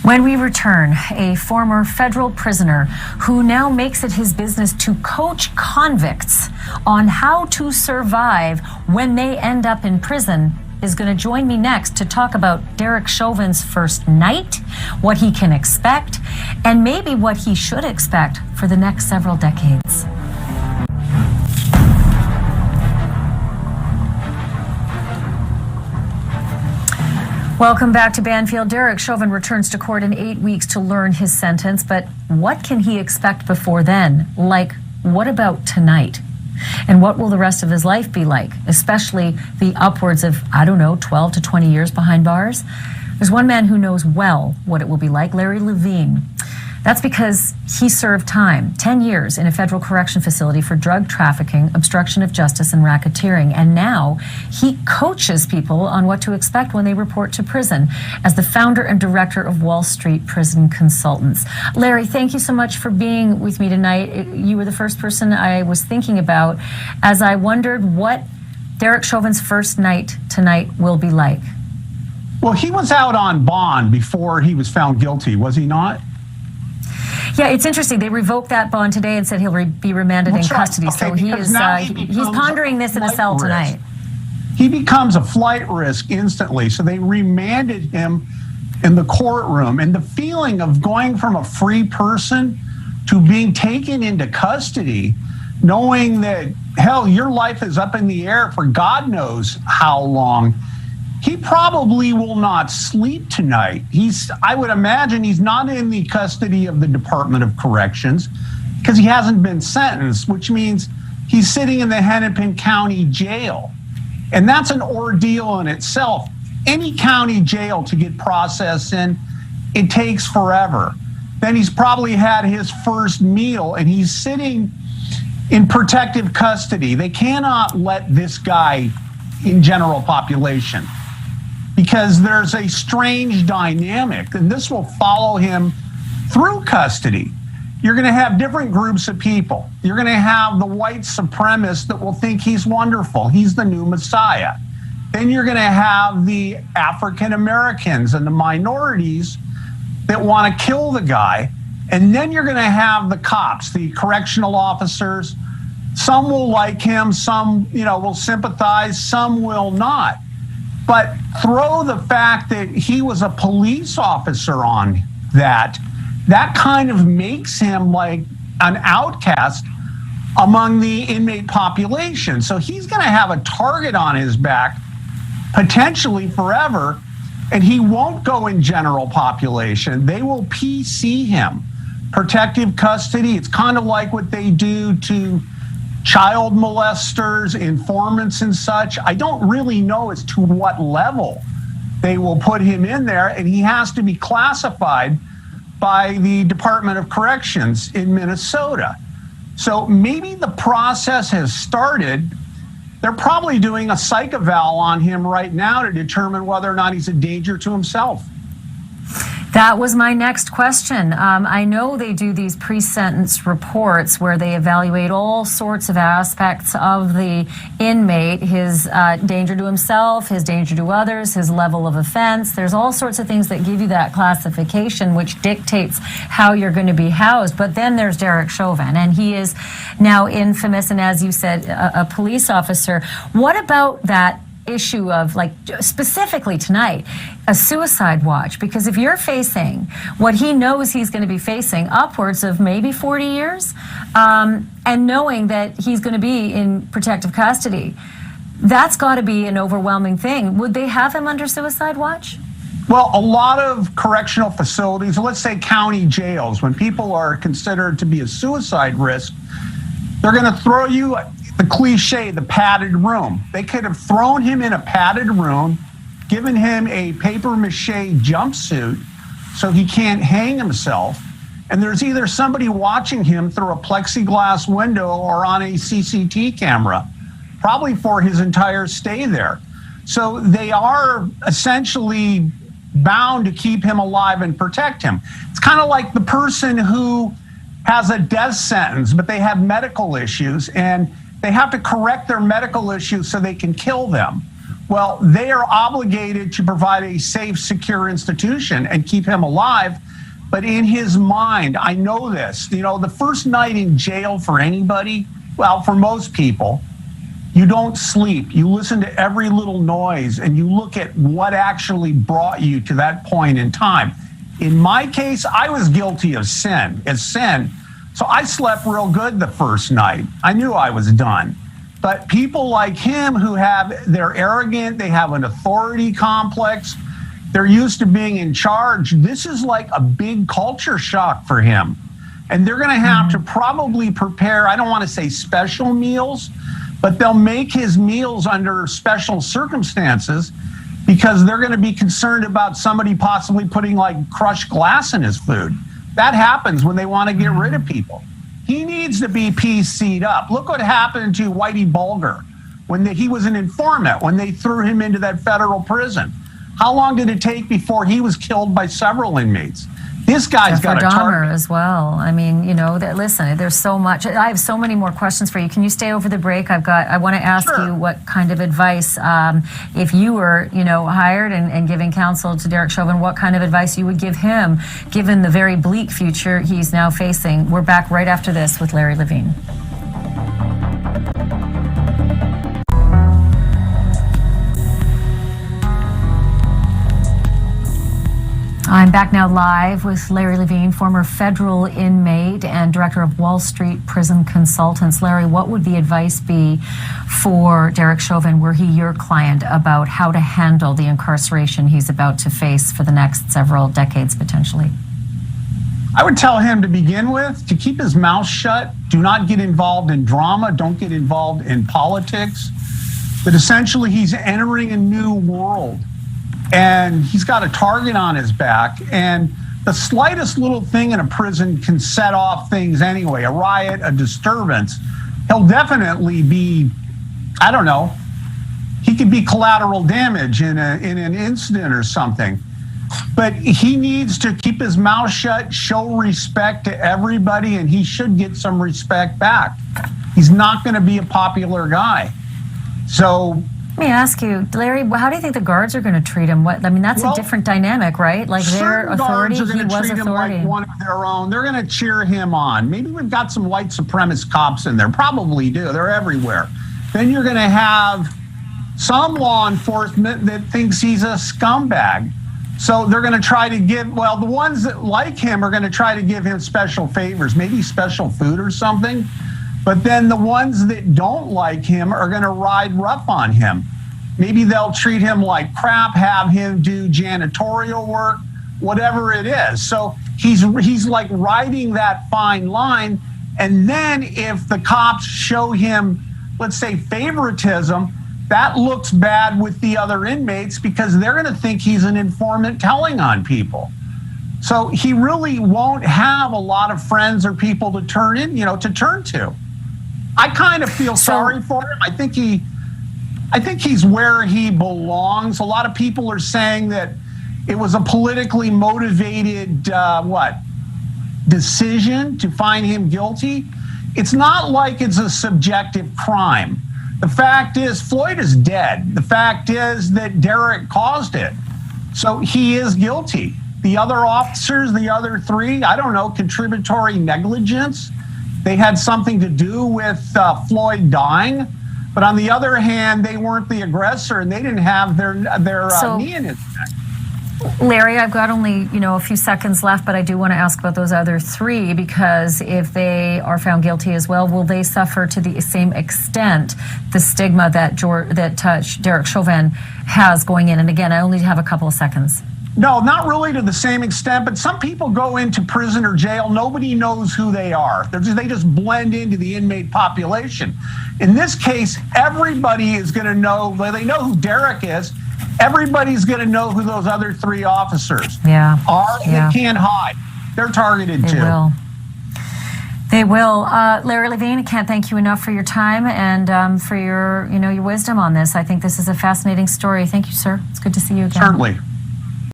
When we return, a former federal prisoner who now makes it his business to coach convicts on how to survive when they end up in prison is going to join me next to talk about Darek Chauvin's first night, what he can expect, and maybe what he should expect for the next several decades. Welcome back to Banfield. Darek Chauvin returns to court in 8 weeks to learn his sentence, but what can he expect before then? Like, what about tonight? And what will the rest of his life be like, especially the upwards of, 12 to 20 years behind bars? There's one man who knows well what it will be like, Larry Levine. That's because he served time, 10 years in a federal correction facility for drug trafficking, obstruction of justice, and racketeering. And now he coaches people on what to expect when they report to prison as the founder and director of Wall Street Prison Consultants. Larry, thank you so much for being with me tonight. You were the first person I was thinking about as I wondered what Darek Chauvin's first night tonight will be like. Well, he was out on bond before he was found guilty, was he not? Yeah, it's interesting. They revoked that bond today and said he'll be remanded in custody. Okay, so he's pondering this in a cell tonight. He becomes a flight risk instantly. So they remanded him in the courtroom. And the feeling of going from a free person to being taken into custody, knowing that, hell, your life is up in the air for God knows how long. He probably will not sleep tonight. I would imagine he's not in the custody of the Department of Corrections because he hasn't been sentenced, which means he's sitting in the Hennepin County Jail. And that's an ordeal in itself. Any county jail to get processed in, it takes forever. Then he's probably had his first meal and he's sitting in protective custody. They cannot let this guy in general population, because there's a strange dynamic, and this will follow him through custody. You're going to have different groups of people. You're going to have the white supremacists that will think he's wonderful. He's the new Messiah. Then you're going to have the African Americans and the minorities that want to kill the guy. And then you're going to have the cops, the correctional officers. Some will like him, some, will sympathize, some will not. But throw the fact that he was a police officer on that kind of makes him like an outcast among the inmate population. So he's going to have a target on his back potentially forever, and he won't go in general population. They will PC him. Protective custody, it's kind of like what they do to child molesters, informants and such. I don't really know as to what level they will put him in there, and he has to be classified by the Department of Corrections in Minnesota. So maybe the process has started. They're probably doing a psych eval on him right now to determine whether or not he's a danger to himself. That was my next question. I know they do these pre-sentence reports where they evaluate all sorts of aspects of the inmate, his danger to himself, his danger to others, his level of offense. There's all sorts of things that give you that classification, which dictates how you're going to be housed. But then there's Darek Chauvin, and he is now infamous, and as you said, a police officer. What about that issue of, like, specifically tonight, a suicide watch? Because if you're facing what he knows he's going to be facing, upwards of maybe 40 years, and knowing that he's going to be in protective custody, that's got to be an overwhelming thing. Would they have him under suicide watch? Well, a lot of correctional facilities, let's say county jails, when people are considered to be a suicide risk, they're going to throw you the cliche, the padded room. They could have thrown him in a padded room, given him a paper mache jumpsuit so he can't hang himself. And there's either somebody watching him through a plexiglass window or on a CCTV camera, probably for his entire stay there. So they are essentially bound to keep him alive and protect him. It's kind of like the person who has a death sentence, but they have medical issues and they have to correct their medical issues so they can kill them. Well, they are obligated to provide a safe, secure institution and keep him alive. But in his mind, I know this, the first night in jail for anybody, well, for most people, you don't sleep. You listen to every little noise and you look at what actually brought you to that point in time. In my case, I was guilty of sin. So I slept real good the first night. I knew I was done. But people like him they're arrogant, they have an authority complex, they're used to being in charge. This is like a big culture shock for him. And they're going to have to probably prepare, I don't want to say special meals, but they'll make his meals under special circumstances because they're going to be concerned about somebody possibly putting like crushed glass in his food. That happens when they want to get rid of people. He needs to be PC'd up. Look what happened to Whitey Bulger when he was an informant, when they threw him into that federal prison. How long did it take before he was killed by several inmates? This guy's got a target as well. I mean, listen, there's so much. I have so many more questions for you. Can you stay over the break? I want to ask you what kind of advice, if you were, hired and giving counsel to Darek Chauvin, what kind of advice you would give him, given the very bleak future he's now facing. We're back right after this with Larry Levine. I'm back now live with Larry Levine, former federal inmate and director of Wall Street Prison Consultants. Larry, what would the advice be for Darek Chauvin, were he your client, about how to handle the incarceration he's about to face for the next several decades, potentially? I would tell him to begin with to keep his mouth shut. Do not get involved in drama. Don't get involved in politics. But essentially, he's entering a new world. And he's got a target on his back, and the slightest little thing in a prison can set off things anyway, a riot, a disturbance. He'll definitely be, I don't know, he could be collateral damage in an incident or something. But he needs to keep his mouth shut, show respect to everybody, and he should get some respect back. He's not going to be a popular guy. So let me ask you, Larry, how do you think the guards are going to treat him? That's a different dynamic, right? Like their authority, he was authority. Like one of their own. They're going to cheer him on. Maybe we've got some white supremacist cops in there. Probably do. They're everywhere. Then you're going to have some law enforcement that thinks he's a scumbag. So they're going to try to the ones that like him are going to try to give him special favors, maybe special food or something. But then the ones that don't like him are going to ride rough on him. Maybe they'll treat him like crap, have him do janitorial work, whatever it is. So he's like riding that fine line. And then if the cops show him, let's say, favoritism, that looks bad with the other inmates because they're going to think he's an informant telling on people. So he really won't have a lot of friends or people to turn to. I kind of feel sorry for him. I think he's where he belongs. A lot of people are saying that it was a politically motivated decision to find him guilty. It's not like it's a subjective crime. The fact is, Floyd is dead. The fact is that Darek caused it. So he is guilty. The other officers, the other three, I don't know, contributory negligence. They had something to do with Floyd dying. But on the other hand, they weren't the aggressor and they didn't have their knee in his neck. Larry, I've got only, a few seconds left, but I do want to ask about those other three, because if they are found guilty as well, will they suffer to the same extent the stigma that Darek Chauvin has going in? And again, I only have a couple of seconds. No, not really to the same extent, but some people go into prison or jail, nobody knows who they are. They just blend into the inmate population. In this case, everybody is going to know, they know who Darek is. Everybody's going to know who those other three officers are. They can't hide. They're targeted too. They will. Larry Levine, I can't thank you enough for your time and for your wisdom on this. I think this is a fascinating story. Thank you, sir. It's good to see you again. Certainly.